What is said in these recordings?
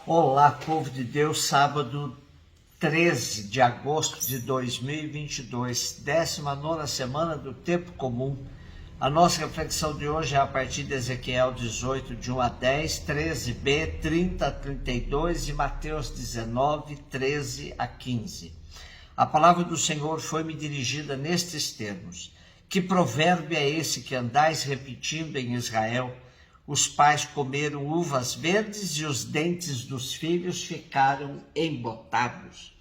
Olá, povo de Deus, sábado 13 de agosto de 2022, 19ª semana do tempo comum. A nossa reflexão de hoje é a partir de Ezequiel 18, de 1 a 10, 13b, 30 a 32 e Mateus 19, 13 a 15. A palavra do Senhor foi-me dirigida nestes termos: que provérbio é esse que andais repetindo em Israel? Os pais comeram uvas verdes e os dentes dos filhos ficaram embotados.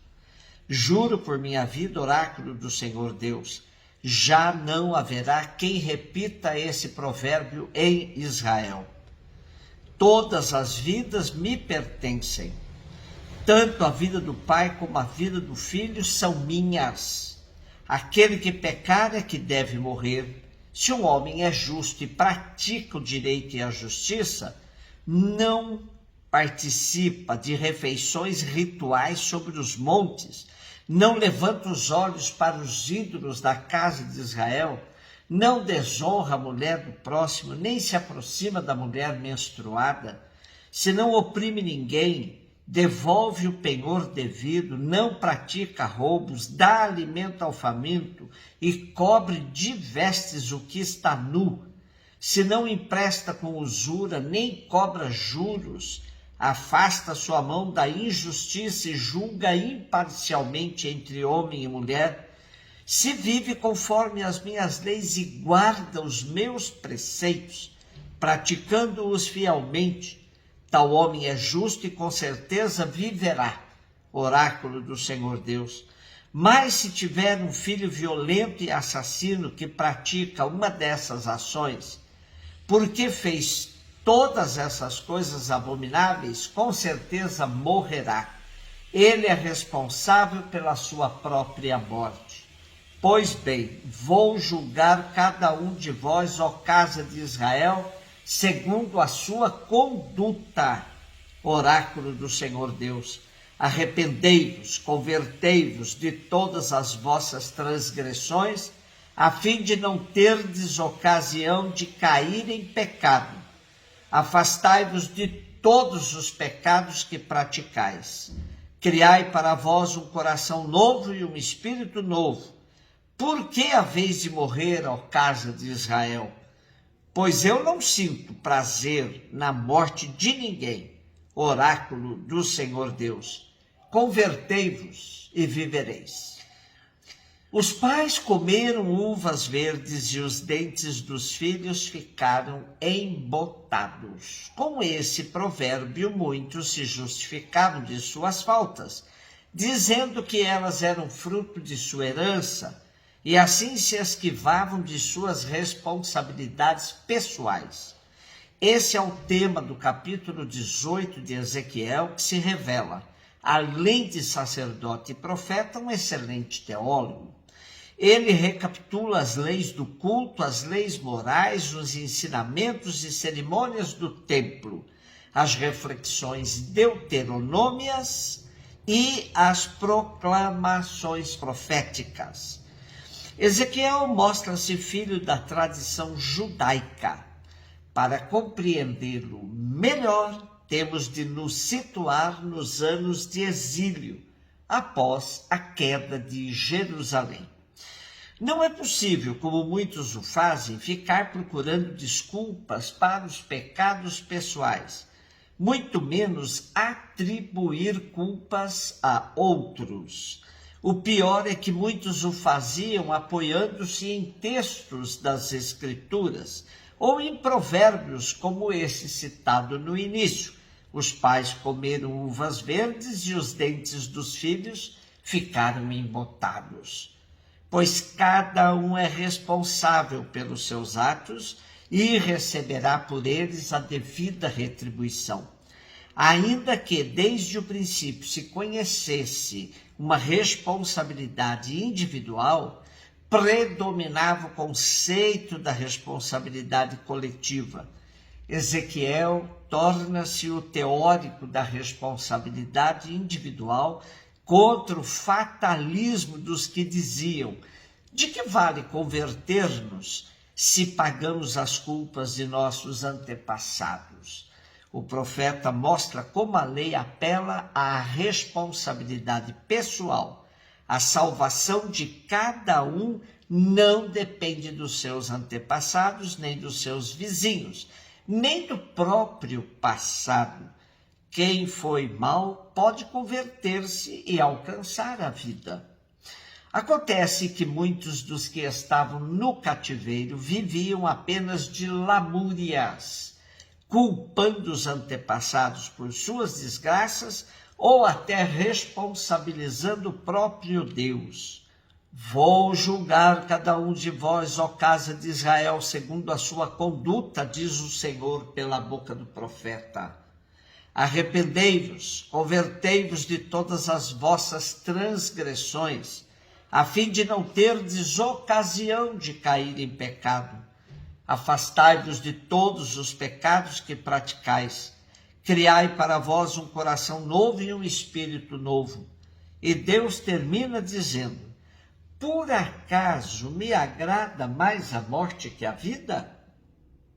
Juro por minha vida, oráculo do Senhor Deus, já não haverá quem repita esse provérbio em Israel. Todas as vidas me pertencem. Tanto a vida do pai como a vida do filho são minhas. Aquele que pecar é que deve morrer. Se um homem é justo e pratica o direito e a justiça, não participa de refeições rituais sobre os montes, não levanta os olhos para os ídolos da casa de Israel, não desonra a mulher do próximo, nem se aproxima da mulher menstruada, se não oprime ninguém, devolve o penhor devido, não pratica roubos, dá alimento ao faminto e cobre de vestes o que está nu, se não empresta com usura, nem cobra juros, afasta sua mão da injustiça e julga imparcialmente entre homem e mulher, se vive conforme as minhas leis e guarda os meus preceitos, praticando-os fielmente, tal homem é justo e com certeza viverá, oráculo do Senhor Deus. Mas se tiver um filho violento e assassino que pratica uma dessas ações, porque fez todas essas coisas abomináveis, com certeza morrerá. Ele é responsável pela sua própria morte. Pois bem, vou julgar cada um de vós, ó casa de Israel, segundo a sua conduta, oráculo do Senhor Deus. Arrependei-vos, convertei-vos de todas as vossas transgressões, a fim de não terdes ocasião de cair em pecado. Afastai-vos de todos os pecados que praticais. Criai para vós um coração novo e um espírito novo. Por que haveis de morrer, ó casa de Israel? Pois eu não sinto prazer na morte de ninguém, oráculo do Senhor Deus. Convertei-vos e vivereis. Os pais comeram uvas verdes e os dentes dos filhos ficaram embotados. Com esse provérbio, muitos se justificavam de suas faltas, dizendo que elas eram fruto de sua herança, e assim se esquivavam de suas responsabilidades pessoais. Esse é o tema do capítulo 18 de Ezequiel, que se revela, além de sacerdote e profeta, um excelente teólogo. Ele recapitula as leis do culto, as leis morais, os ensinamentos e cerimônias do templo, as reflexões deuteronômias e as proclamações proféticas. Ezequiel mostra-se filho da tradição judaica. Para compreendê-lo melhor, temos de nos situar nos anos de exílio, após a queda de Jerusalém. Não é possível, como muitos o fazem, ficar procurando desculpas para os pecados pessoais, muito menos atribuir culpas a outros. O pior é que muitos o faziam apoiando-se em textos das Escrituras ou em provérbios como esse citado no início. Os pais comeram uvas verdes e os dentes dos filhos ficaram embotados. Pois cada um é responsável pelos seus atos e receberá por eles a devida retribuição. Ainda que desde o princípio se conhecesse uma responsabilidade individual, predominava o conceito da responsabilidade coletiva. Ezequiel torna-se o teórico da responsabilidade individual contra o fatalismo dos que diziam: de que vale converter-nos se pagamos as culpas de nossos antepassados? O profeta mostra como a lei apela à responsabilidade pessoal. A salvação de cada um não depende dos seus antepassados, nem dos seus vizinhos, nem do próprio passado. Quem foi mal pode converter-se e alcançar a vida. Acontece que muitos dos que estavam no cativeiro viviam apenas de lamúrias, culpando os antepassados por suas desgraças ou até responsabilizando o próprio Deus. Vou julgar cada um de vós, ó casa de Israel, segundo a sua conduta, diz o Senhor pela boca do profeta. Arrependei-vos, convertei-vos de todas as vossas transgressões, a fim de não terdes ocasião de cair em pecado. Afastai-vos de todos os pecados que praticais. Criai para vós um coração novo e um espírito novo. E Deus termina dizendo: por acaso me agrada mais a morte que a vida?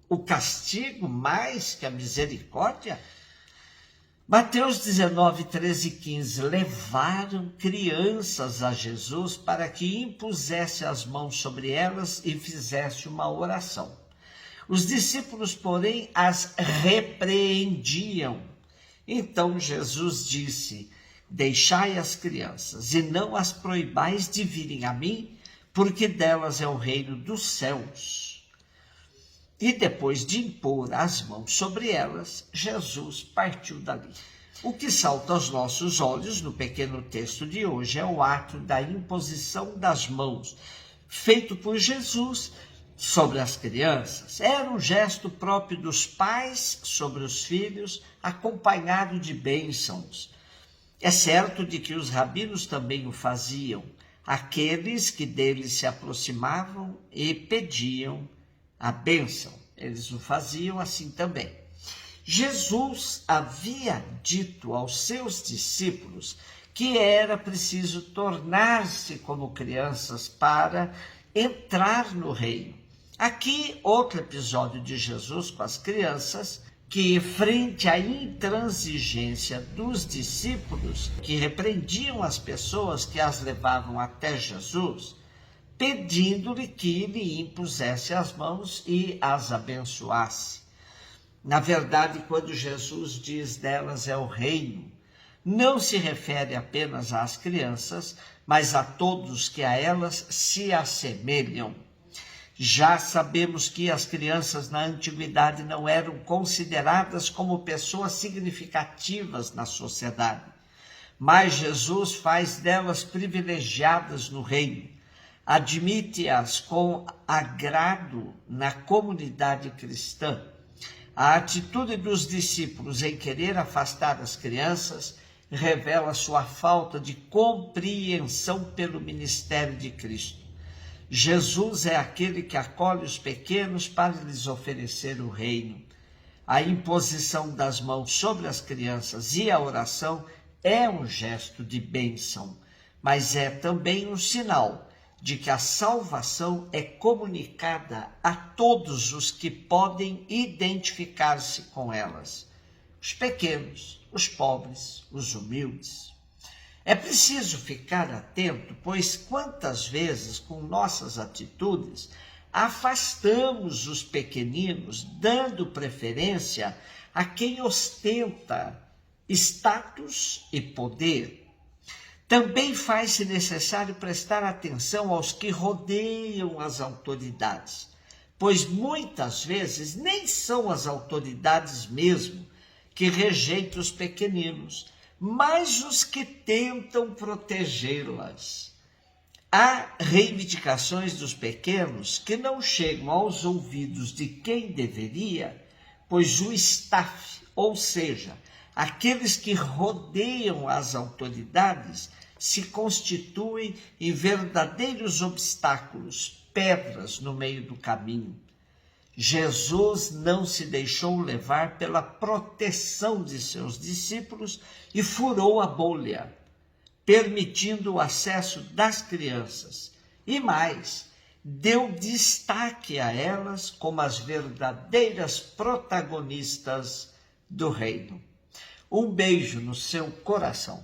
O castigo mais que a misericórdia? Mateus 19, 13 e 15. Levaram crianças a Jesus para que impusesse as mãos sobre elas e fizesse uma oração. Os discípulos, porém, as repreendiam. Então Jesus disse: deixai as crianças e não as proibais de virem a mim, porque delas é o reino dos céus. E depois de impor as mãos sobre elas, Jesus partiu dali. O que salta aos nossos olhos no pequeno texto de hoje é o ato da imposição das mãos, feito por Jesus sobre as crianças. Era um gesto próprio dos pais sobre os filhos, acompanhado de bênçãos. É certo de que os rabinos também o faziam, aqueles que deles se aproximavam e pediam a bênção. Eles o faziam assim também. Jesus havia dito aos seus discípulos que era preciso tornar-se como crianças para entrar no reino. Aqui, outro episódio de Jesus com as crianças, que frente à intransigência dos discípulos, que repreendiam as pessoas que as levavam até Jesus, pedindo-lhe que lhe impusesse as mãos e as abençoasse. Na verdade, quando Jesus diz delas é o reino, não se refere apenas às crianças, mas a todos que a elas se assemelham. Já sabemos que as crianças na antiguidade não eram consideradas como pessoas significativas na sociedade, mas Jesus faz delas privilegiadas no reino, admite-as com agrado na comunidade cristã. A atitude dos discípulos em querer afastar as crianças revela sua falta de compreensão pelo ministério de Cristo. Jesus é aquele que acolhe os pequenos para lhes oferecer o reino. A imposição das mãos sobre as crianças e a oração é um gesto de bênção, mas é também um sinal de que a salvação é comunicada a todos os que podem identificar-se com elas. Os pequenos, os pobres, os humildes. É preciso ficar atento, pois quantas vezes com nossas atitudes afastamos os pequeninos, dando preferência a quem ostenta status e poder. Também faz-se necessário prestar atenção aos que rodeiam as autoridades, pois muitas vezes nem são as autoridades mesmo que rejeitam os pequeninos, mas os que tentam protegê-las. Há reivindicações dos pequenos que não chegam aos ouvidos de quem deveria, pois o staff, ou seja, aqueles que rodeiam as autoridades, se constituem em verdadeiros obstáculos, pedras no meio do caminho. Jesus não se deixou levar pela proteção de seus discípulos e furou a bolha, permitindo o acesso das crianças. E mais, deu destaque a elas como as verdadeiras protagonistas do reino. Um beijo no seu coração.